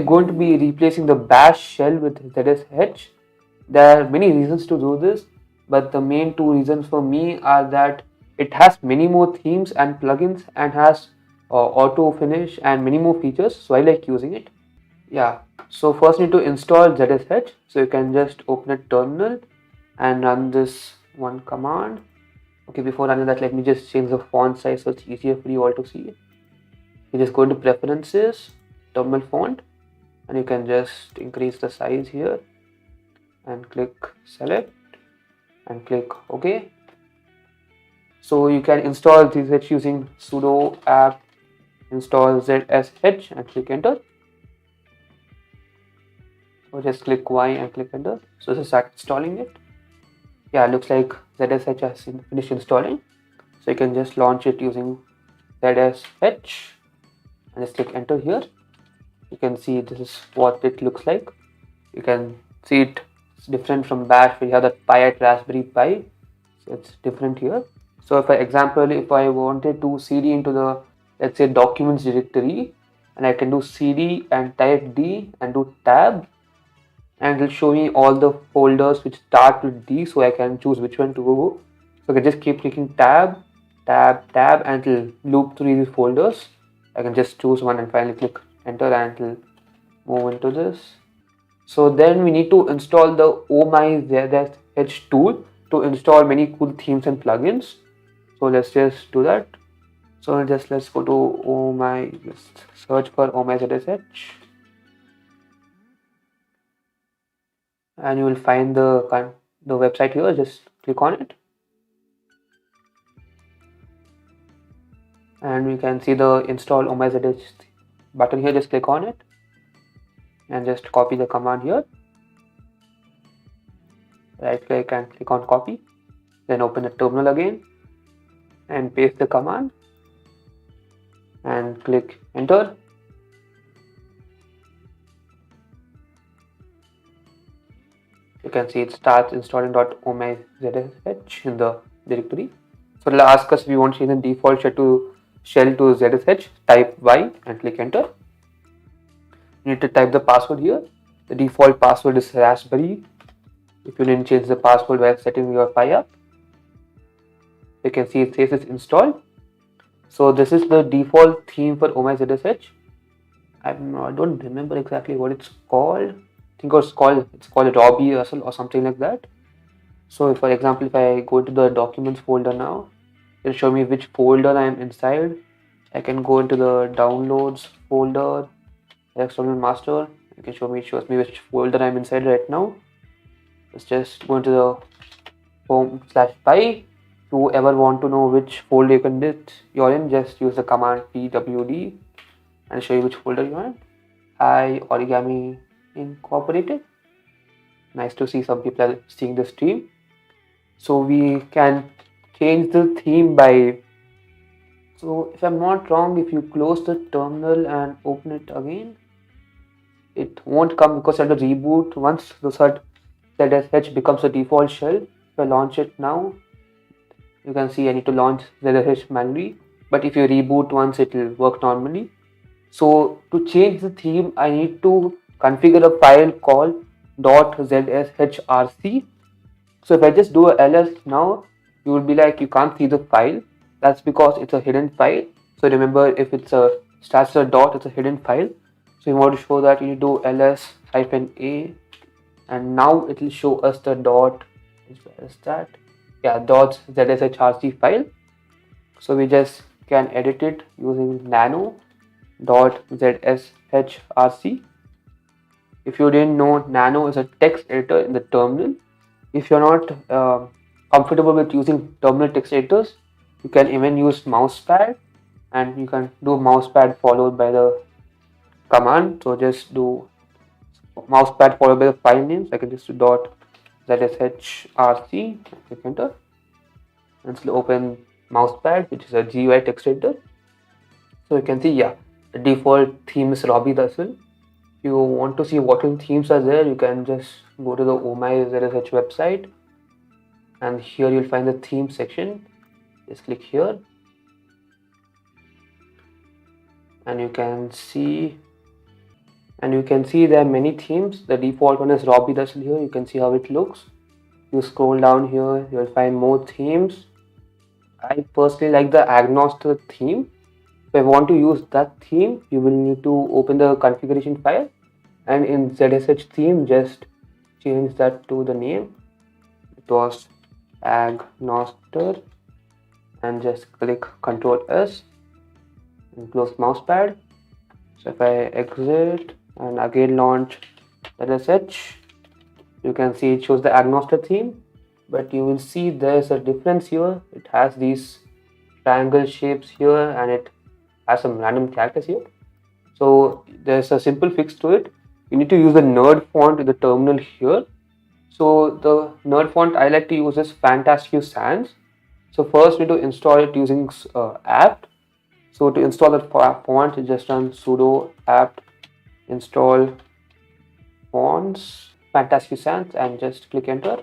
going to be replacing the bash shell with ZSH. There are many reasons to do this, but the main two reasons for me are that it has many more themes and plugins and has auto finish and many more features, so I like using it. Yeah, so first you need to install ZSH. So you can just open a terminal and run this one command. Okay, before running that, let me just change the font size so it's easier for you all to see. You just go into preferences, terminal font, and you can just increase the size here and click select and click OK. So you can install ZSH using sudo apt install ZSH and click enter. So just click Y and click enter. So just start installing it. Yeah, looks like ZSH has finished installing. So you can just launch it using ZSH and just click enter here. You can see this is what it looks like. You can see it's different from bash where you have that pi at Raspberry Pi. So it's different here. So for example, if I wanted to cd into the, let's say, documents directory, and I can do cd and type D and do tab, and it'll show me all the folders which start with D, so I can choose which one to go. So I can just keep clicking tab, tab, tab, and it'll loop through these folders. I can just choose one and finally click enter and it'll move into this. So then we need to install the OhmyZSH tool to install many cool themes and plugins. So let's just do that. So let's go to just search for OhmyZSH. And you will find the website here. Just click on it and you can see the install OhmyZSH button here. Just click on it and just copy the command here. Right click and click on copy, then open the terminal again and paste the command and click enter. You can see it starts installing .ohmyZSH in the directory. So it'll ask us if we want to change the default shell to ZSH. Type Y and click enter. You need to type the password here. The default password is Raspberry. If you didn't change the password while setting your Pi up, you can see it says it's installed. So this is the default theme for OhmyZSH. I don't remember exactly what it's called. I think it's called Robbie or something like that. So if, for example, if I go to the documents folder now, it'll show me which folder I am inside. I can go into the downloads folder, external master. It shows me which folder I'm inside right now. Let's just go into the home/pi. If you ever want to know which folder you're in, just use the command pwd and show you which folder you're in. Hi Origami Incorporated. Nice to see some people are seeing the stream. So we can change the theme by, so if I'm not wrong, if you close the terminal and open it again, it won't come because at the reboot, once the ZSH becomes a default shell, if I launch it now, you can see I need to launch ZSH manually, but if you reboot once, it will work normally. So to change the theme, I need to configure a file called .zshrc. So if I just do a ls now, you will be like, you can't see the file. That's because it's a hidden file. So remember, if it's a starts a dot, it's a hidden file. So you want to show that, you need to do ls-a, and now it will show us the dot. Where is that? Yeah, .zshrc file. So we just can edit it using nano.zshrc. If you didn't know, Nano is a text editor in the terminal. If you're not comfortable with using terminal text editors, you can even use mousepad, and you can do mousepad followed by the command. So just do mousepad followed by the file name. So I can just do .zshrc, click enter, and it'll open mousepad, which is a GUI text editor. So you can see, yeah, the default theme is Robbie Russell. If you want to see what themes are there, you can just go to the OhmyZSH website, and here you'll find the theme section. Just click here, and you can see And you can see there are many themes. The default one is Robbie Russell here. You can see how it looks. You scroll down here, you'll find more themes. I personally like the Agnostic theme. If I want to use that theme, you will need to open the configuration file, and in ZSH theme, just change that to the name. It was Agnostic, and just click Ctrl S and close mousepad. So if I exit and again launch ZSH, you can see it shows the Agnostic theme, but you will see there's a difference here. It has these triangle shapes here and it has some random characters here. So there's a simple fix to it. You need to use the nerd font in the terminal here. So the nerd font I like to use is Fantastic Sans. So first we need to install it using apt. So to install that font, you just run sudo apt install fonts Fantastic Sans and just click enter.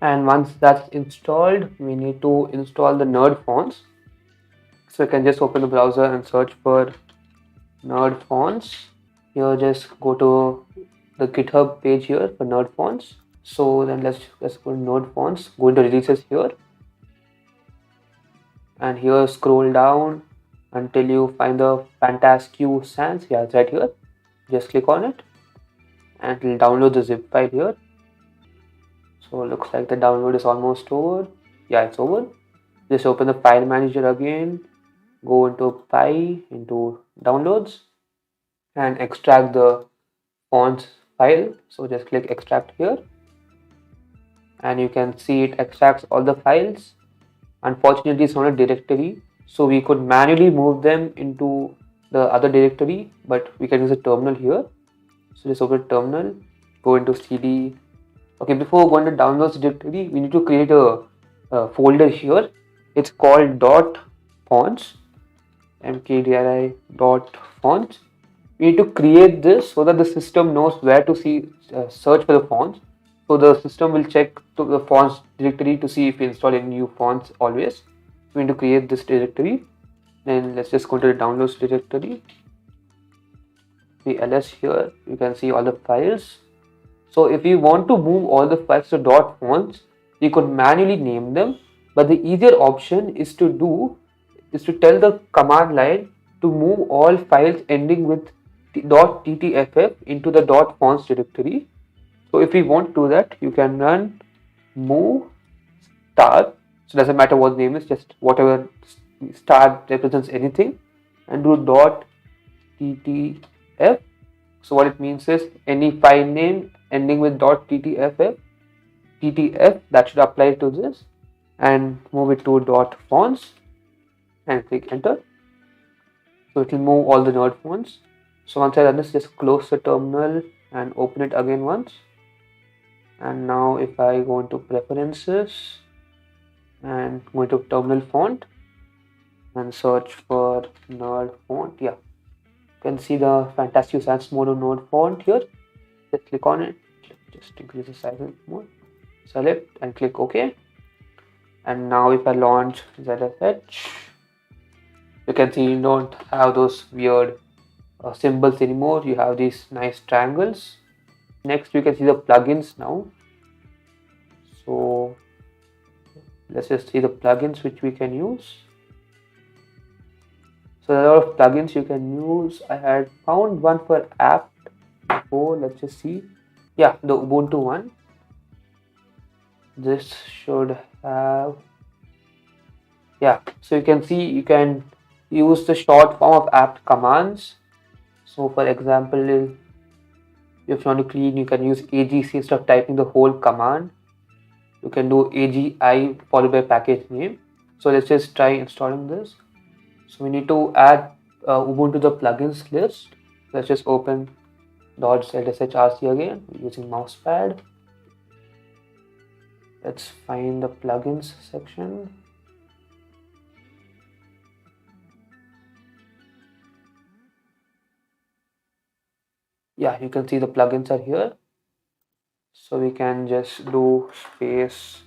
And once that's installed, we need to install the nerd fonts. So you can just open the browser and search for nerd fonts. Here just go to the GitHub page here for nerd fonts. So then let's go to node fonts, go into releases here, and here scroll down until you find the Fantastic Sans. Yeah, it's right here. Just click on it and it will download the zip file here. So it looks like the download is almost over. Yeah, it's over. Just open the file manager again, go into Py, into downloads, and extract the fonts file. So just click extract here, and you can see it extracts all the files. Unfortunately, it's not a directory, so we could manually move them into the other directory, but we can use a terminal here. So just open terminal, go into cd. Okay, before going to downloads directory, we need to create a folder here. It's called .fonts, mkdir .fonts. We need to create this so that the system knows where to search for the fonts. So the system will check to the fonts directory to see if we install any new fonts always. We need to create this directory. Then let's just go to the downloads directory. The ls here, you can see all the files. So if you want to move all the files to .fonts, you could manually name them. But the easier option is to tell the command line to move all files ending with .ttff into the .fonts directory. So if we want to do that, you can run move star. So it doesn't matter what the name is, just whatever star represents anything, and do .ttf. So what it means is any file name ending with .ttff that should apply to this, and move it to .fonts and click enter. So it will move all the node fonts. So once I run this, just close the terminal and open it again once. And now if I go into preferences and go into terminal font and search for node font, yeah, you can see the Fantastic Sans Mono node font here. Just click on it, just increase the size more, select and click OK. And now if I launch ZSH, you can see you don't have those weird symbols anymore. You have these nice triangles. Next, you can see the plugins now. So let's just see the plugins which we can use. So there are a lot of plugins you can use. I had found one for apt before. Let's just see. Yeah, the Ubuntu one. This should have, yeah, so you can see you can use the short form of apt commands. So for example, if you want to clean, you can use agc instead of typing the whole command. You can do agi followed by package name. So let's just try installing this. So we need to add Ubuntu the plugins list. Let's just open .zshrc again using mousepad. Let's find the plugins section. Yeah, you can see the plugins are here. So we can just do space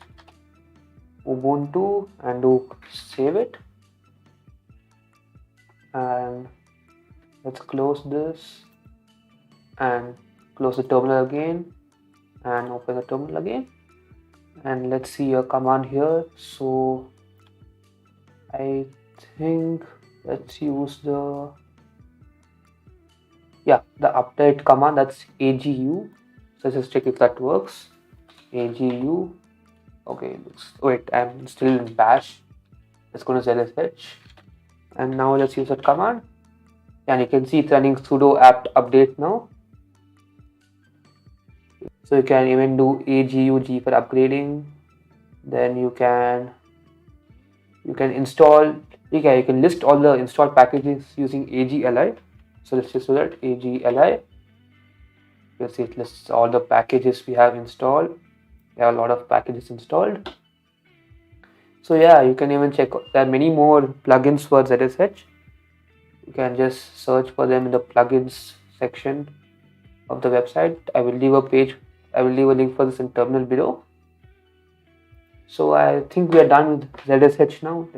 Ubuntu and do save it. And let's close this. and close the terminal again and open the terminal again, and let's see a command here. So I think let's use the update command, that's agu. So let's just check if that works. Agu. Okay, wait, I'm still in bash. Let's go to zsh, and now let's use that command, and you can see it's running sudo apt update now. So you can even do agug for upgrading. Then you can install, you can list all the installed packages using agli. So let's just do that, agli. You'll see it lists all the packages we have installed. We have a lot of packages installed. So yeah, you can even check, there are many more plugins for ZSH. You can just search for them in the plugins section of the website. I will leave a link for this in terminal below. So I think we are done with ZSH now.